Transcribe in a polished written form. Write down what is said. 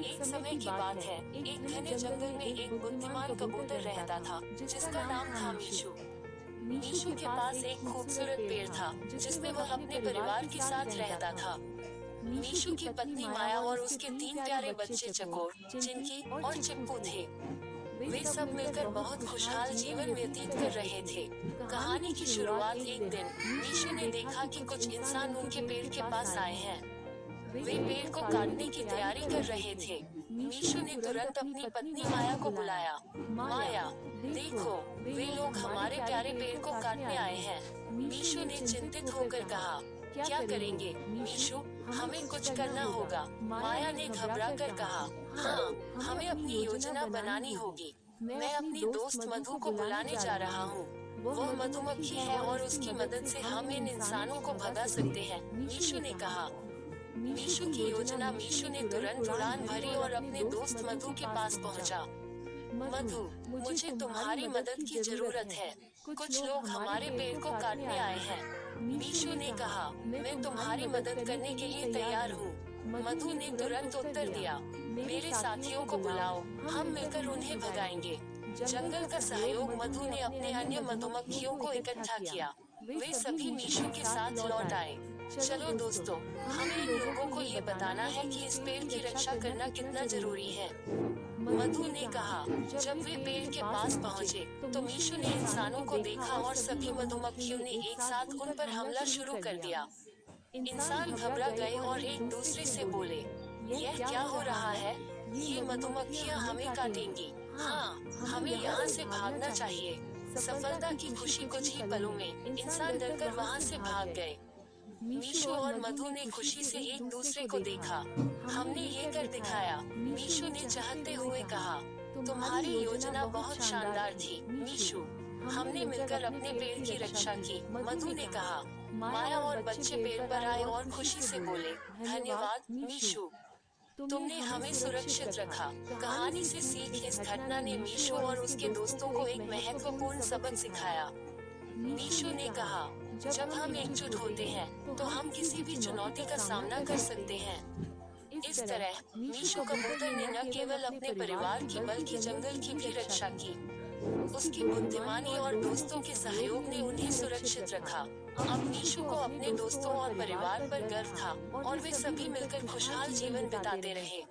एक समय की बात है, एक घने जंगल में एक बुद्धिमान कबूतर रहता था, जिसका नाम था मीशु। मीशु के पास एक खूबसूरत पेड़ था, जिसमें वह अपने परिवार के साथ रहता था। मीशु की पत्नी माया और उसके 3 प्यारे बच्चे चकोर, चिंकी और चिप्पू थे। वे सब मिलकर बहुत खुशहाल जीवन व्यतीत कर रहे थे। कहानी की शुरुआत एक दिन मीशु ने देखा कि कुछ इंसान उनके पेड़ के पास आए हैं। वे पेड़ को काटने की तैयारी कर रहे थे। मीशु ने तुरंत अपनी पत्नी माया को बुलाया। माया, देखो, वे लोग हमारे प्यारे पेड़ को काटने आए हैं। मीशु ने चिंतित होकर कहा, क्या करेंगे मीशु? हमें कुछ करना होगा। माया ने घबराकर कहा, हाँ, हमें अपनी योजना बनानी होगी। मैं अपनी दोस्त मधु को बुलाने जा रहा हूँ। वो मधुमक्खी है और उसकी मदद से हम इन इंसानों को भगा सकते हैं, मीशु ने कहा। मीशु की योजना। मीशु ने तुरंत उड़ान भरी और अपने दोस्त मधु के पास पहुंचा। मधु, मुझे तुम्हारी मदद की जरूरत है। कुछ लोग हमारे पेड़ को काटने आए हैं। मीशु ने कहा, मैं तुम्हारी मदद करने के लिए तैयार हूँ। मधु ने तुरंत उत्तर दिया, मेरे साथियों को बुलाओ, हम मिलकर उन्हें भगाएंगे। जंगल का सहयोग। मधु ने अपने अन्य मधुमक्खियों को इकट्ठा किया। वे सभी मीशु के साथ लौट आए। चलो दोस्तों, हमें इन लोगों को ये बताना है कि इस पेड़ की रक्षा करना कितना जरूरी है। मधु ने कहा। जब वे पेड़ के पास पहुँचे, तो मीशु ने इंसानों को देखा और सभी मधुमक्खियों ने एक साथ उन पर हमला शुरू कर दिया। इंसान घबरा गए और एक दूसरे से बोले, यह क्या हो रहा है? ये मधुमक्खियाँ हमें काटेंगी। हाँ, हमें यहाँ से भागना चाहिए। सफलता की खुशी। कुछ ही पलों में इंसान डरकर वहाँ से भाग गए। मीशु और मधु ने खुशी से एक दूसरे को देखा। हमने ये कर दिखाया, मीशु ने चाहते हुए कहा। तुम्हारी योजना बहुत शानदार थी मीशु। हमने मिलकर अपने पेड़ की रक्षा की, मधु ने कहा। माया और बच्चे पेड़ पर आए और खुशी से बोले, धन्यवाद मीशु, तुमने हमें सुरक्षित रखा। कहानी से सीख। इस घटना ने मीशु और उसके दोस्तों को एक महत्वपूर्ण सबक सिखाया। मीशु ने कहा, जब हम एकजुट होते हैं, तो हम किसी भी चुनौती का सामना कर सकते हैं। इस तरह मीशु कबूतर ने न केवल अपने परिवार की बल्कि जंगल की भी रक्षा की। उसकी बुद्धिमानी और दोस्तों के सहयोग ने उन्हें सुरक्षित रखा। अब मीशु को अपने दोस्तों और परिवार पर गर्व था और वे सभी मिलकर खुशहाल जीवन बिताते रहे।